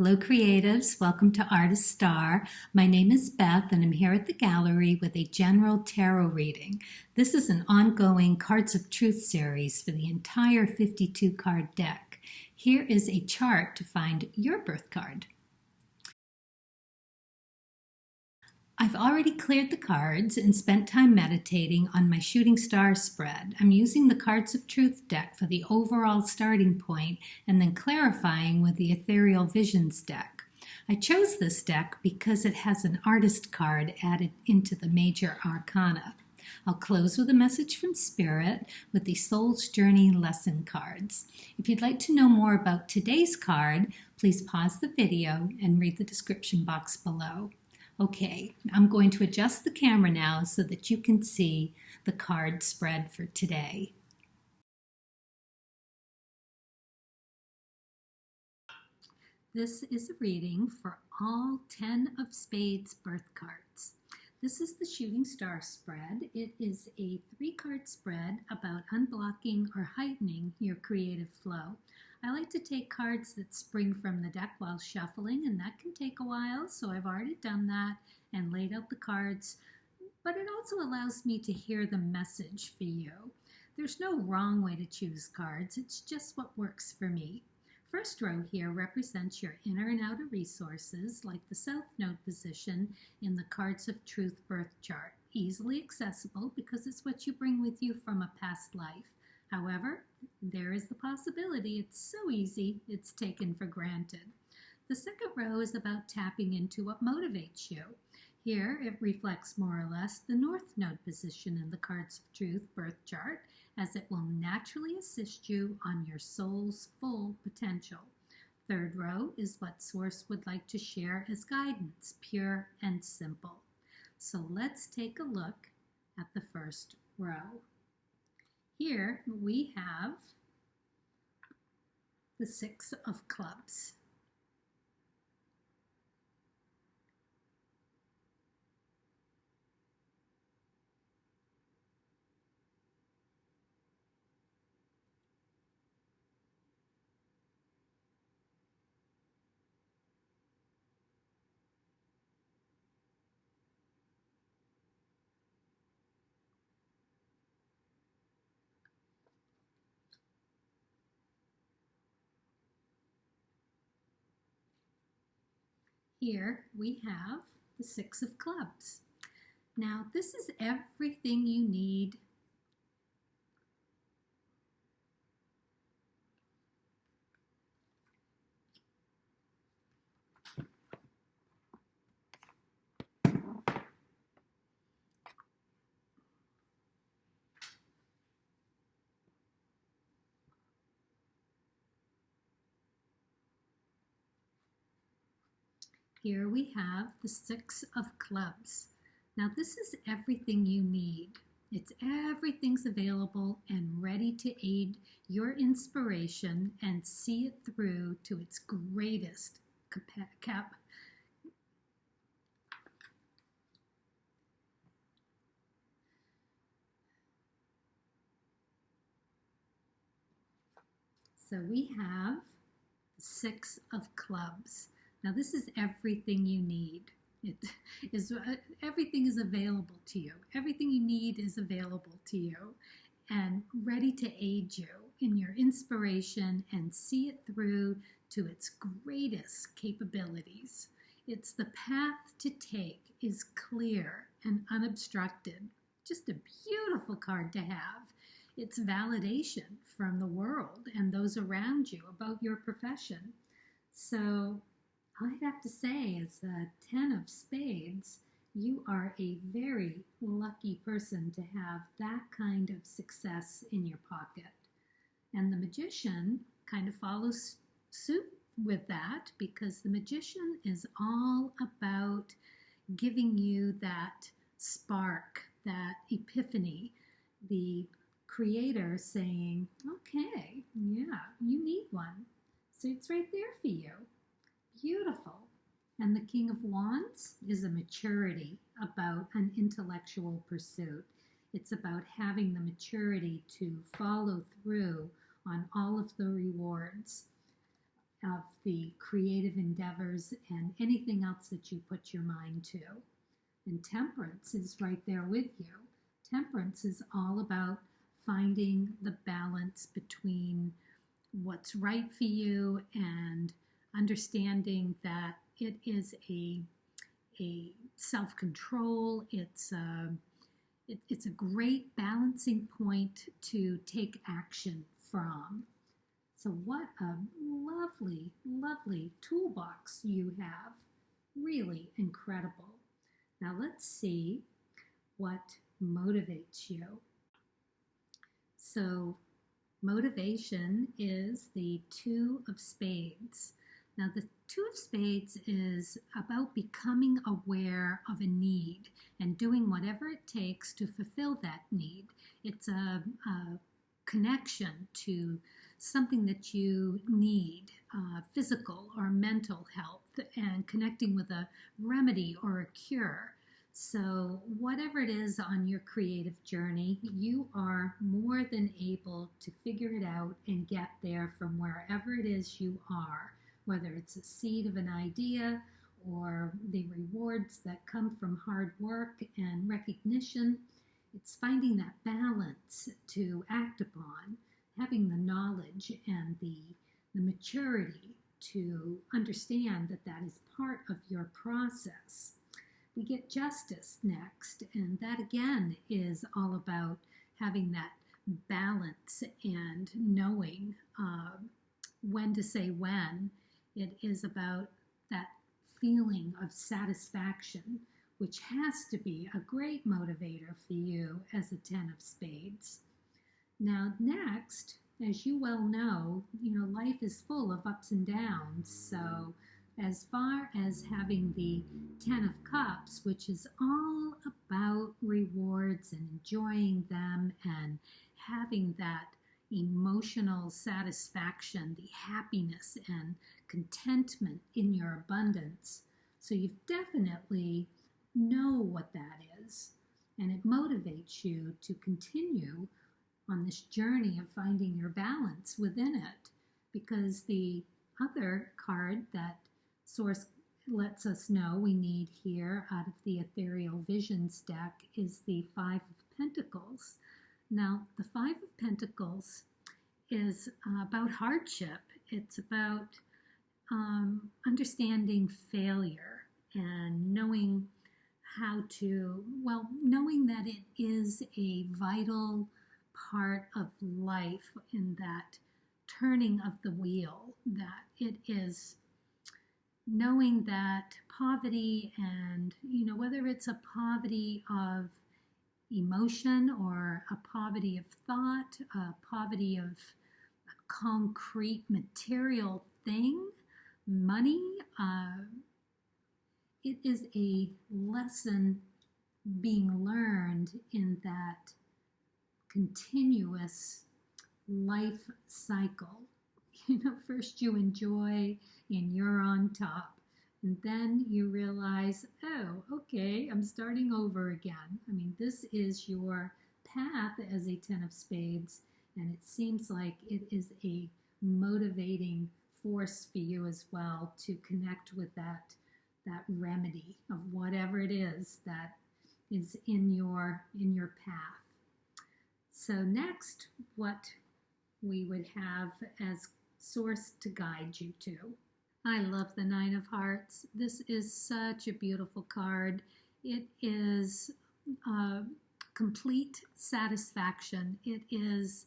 Hello creatives, welcome to Artist Star. My name is Beth and I'm here at the gallery with a general tarot reading. This is an ongoing Cards of Truth series for the entire 52 card deck. Here is a chart to find your birth card. I've already cleared the cards and spent time meditating on my shooting star spread. I'm using the Cards of Truth deck for the overall starting point and then clarifying with the Ethereal Visions deck. I chose this deck because it has an artist card added into the major arcana. I'll close with a message from Spirit with the Soul's Journey lesson cards. If you'd like to know more about today's card, please pause the video and read the description box below. Okay, I'm going to adjust the camera now so that you can see the card spread for today. This is a reading for all 10 of Spades birth cards. This is the shooting star spread. It is a 3-card spread about unblocking or heightening your creative flow. I like to take cards that spring from the deck while shuffling, and that can take a while, so I've already done that and laid out the cards, but it also allows me to hear the message for you. There's no wrong way to choose cards, it's just what works for me. First row here represents your inner and outer resources, like the South Node position in the Cards of Truth birth chart. Easily accessible because it's what you bring with you from a past life. However, there is the possibility it's so easy it's taken for granted. The second row is about tapping into what motivates you. Here it reflects more or less the North Node position in the Cards of Truth birth chart, as it will naturally assist you on your soul's full potential. Third row is what Source would like to share as guidance, pure and simple. So let's take a look at the first row. Here we have the 6 of clubs. Here we have the 6 of clubs. Now this is everything you need Here we have the 6 of clubs. Now this is everything you need. Everything's available and ready to aid your inspiration and see it through to its greatest cap. So we have the 6 of clubs. Now this is everything you need. Everything is available to you. Everything you need is available to you and ready to aid you in your inspiration and see it through to its greatest capabilities. It's the path to take is clear and unobstructed. Just a beautiful card to have. It's validation from the world and those around you about your profession. So all I'd have to say is 10 of Spades, you are a very lucky person to have that kind of success in your pocket. And the Magician kind of follows suit with that because the Magician is all about giving you that spark, that epiphany, the creator saying, okay, yeah, you need one. So it's right there for you. Beautiful. And the King of Wands is a maturity about an intellectual pursuit. It's about having the maturity to follow through on all of the rewards. of the creative endeavors and anything else that you put your mind to. And temperance is right there with you. Temperance is all about finding the balance between what's right for you and understanding that it is a self-control. It's a great balancing point to take action from. So what a lovely, lovely toolbox you have. Really incredible. Now let's see what motivates you. So motivation is the Two of Spades. Now the Two of Spades is about becoming aware of a need and doing whatever it takes to fulfill that need. It's a connection to something that you need, physical or mental health, and connecting with a remedy or a cure. So whatever it is on your creative journey, you are more than able to figure it out and get there from wherever it is you are, whether it's a seed of an idea or the rewards that come from hard work and recognition. It's finding that balance to act upon, having the knowledge and the maturity to understand that that is part of your process. We get justice next, and that again is all about having that balance and knowing when to say when. It is about that feeling of satisfaction, which has to be a great motivator for you as a 10 of Spades. Now next, as you well know, life is full of ups and downs. So as far as having the 10 of Cups, which is all about rewards and enjoying them and having that emotional satisfaction, the happiness and contentment in your abundance. So you definitely know what that is, and it motivates you to continue on this journey of finding your balance within it, because the other card that Source lets us know we need here out of the Ethereal Visions deck is the Five of Pentacles. Now, the Five of Pentacles is about hardship. It's about understanding failure and knowing how to, knowing that it is a vital part of life in that turning of the wheel, that it is knowing that poverty and, whether it's a poverty of emotion or a poverty of thought, a poverty of a concrete material thing, money, it is a lesson being learned in that continuous life cycle. First you enjoy and you're on top, and then you realize, oh, okay, I'm starting over again. I mean, this is your path as a 10 of Spades, and it seems like it is a motivating force for you as well to connect with that remedy of whatever it is that is in your path. So next, what we would have as Source to guide you to. I love the Nine of Hearts. This is such a beautiful card. It is complete satisfaction. It is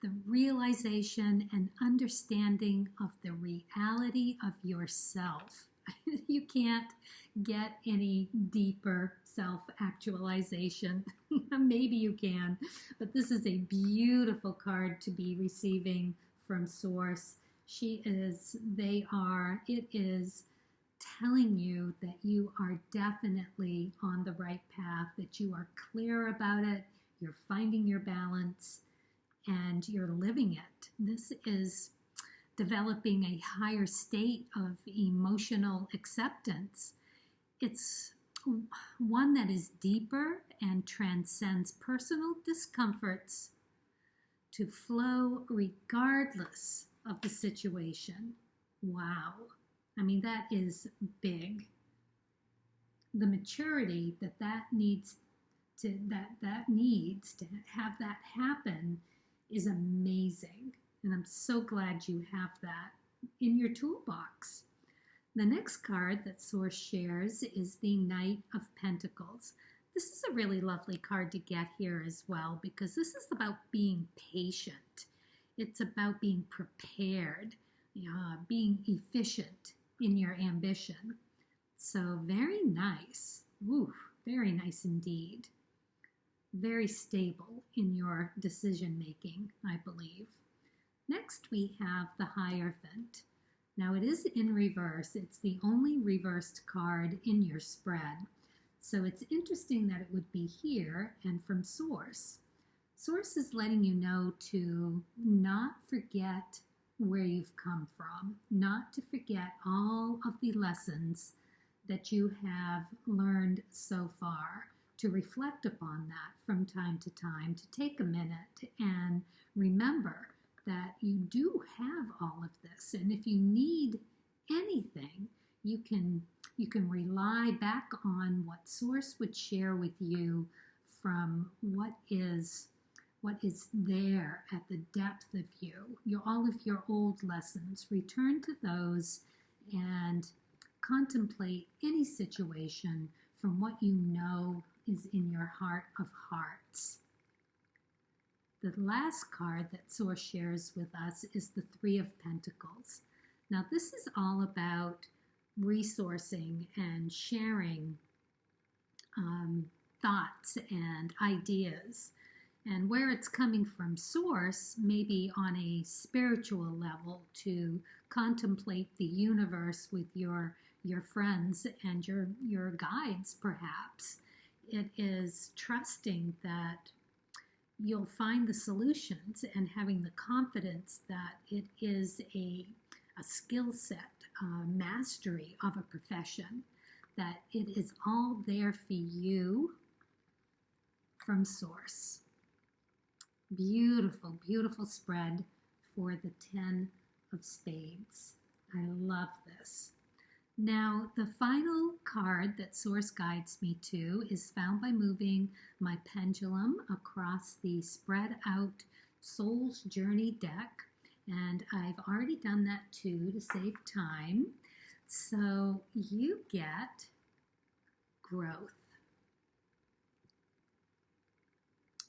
the realization and understanding of the reality of yourself. You can't get any deeper self-actualization. Maybe you can, but this is a beautiful card to be receiving from Source. It is telling you that you are definitely on the right path, that you are clear about it, you're finding your balance, and you're living it. This is developing a higher state of emotional acceptance. It's one that is deeper and transcends personal discomforts to flow regardless of the situation. Wow. I mean, that is big. The maturity that needs to have that happen is amazing. And I'm so glad you have that in your toolbox. The next card that Source shares is the Knight of Pentacles. This is a really lovely card to get here as well, because this is about being patient. It's about being prepared, being efficient in your ambition. So very nice. Ooh, very nice indeed. Very stable in your decision making, I believe. Next we have the Hierophant. Now it is in reverse. It's the only reversed card in your spread. So it's interesting that it would be here and from Source. Source is letting you know to not forget where you've come from, not to forget all of the lessons that you have learned so far, to reflect upon that from time to time, to take a minute and remember that you do have all of this. And if you need anything, you can rely back on what Source would share with you from what is there at the depth of you, all of your old lessons. Return to those and contemplate any situation from what you know is in your heart of hearts. The last card that Source shares with us is the Three of Pentacles. Now this is all about resourcing and sharing thoughts and ideas. And where it's coming from Source, maybe on a spiritual level, to contemplate the universe with your friends and your guides, perhaps. It is trusting that you'll find the solutions and having the confidence that it is a skill set, mastery of a profession, that it is all there for you from Source. Beautiful, beautiful spread for the 10 of Spades. I love this. Now, the final card that Source guides me to is found by moving my pendulum across the spread out Soul's Journey deck. And I've already done that too to save time. So you get growth.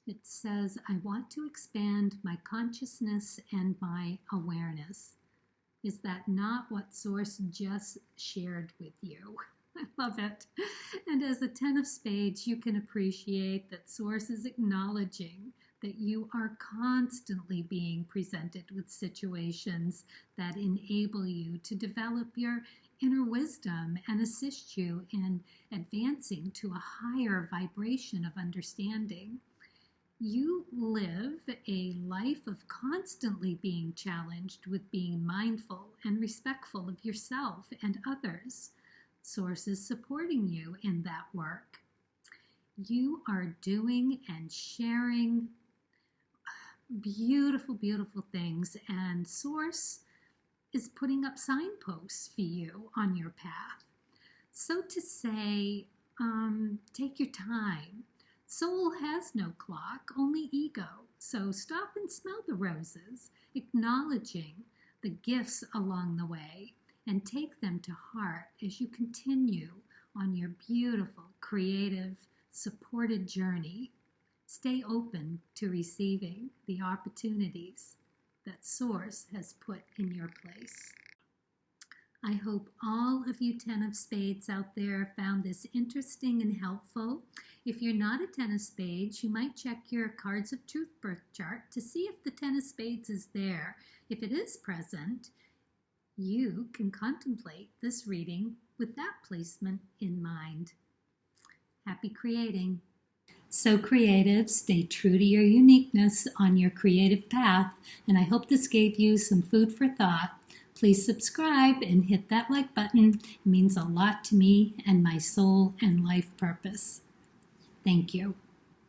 It says, I want to expand my consciousness and my awareness. Is that not what Source just shared with you? I love it. And as a 10 of Spades, you can appreciate that Source is acknowledging that you are constantly being presented with situations that enable you to develop your inner wisdom and assist you in advancing to a higher vibration of understanding. You live a life of constantly being challenged with being mindful and respectful of yourself and others. Source is supporting you in that work. You are doing and sharing beautiful, beautiful things, and Source is putting up signposts for you on your path. So to say, take your time. Soul has no clock, only ego. So stop and smell the roses, acknowledging the gifts along the way, and take them to heart as you continue on your beautiful, creative, supported journey. Stay open to receiving the opportunities that Source has put in your place. I hope all of you 10 of Spades out there found this interesting and helpful. If you're not a 10 of Spades, you might check your Cards of Truth birth chart to see if the 10 of Spades is there. If it is present, you can contemplate this reading with that placement in mind. Happy creating. So creative, stay true to your uniqueness on your creative path, and I hope this gave you some food for thought. Please subscribe and hit that like button. It means a lot to me and my soul and life purpose. Thank you.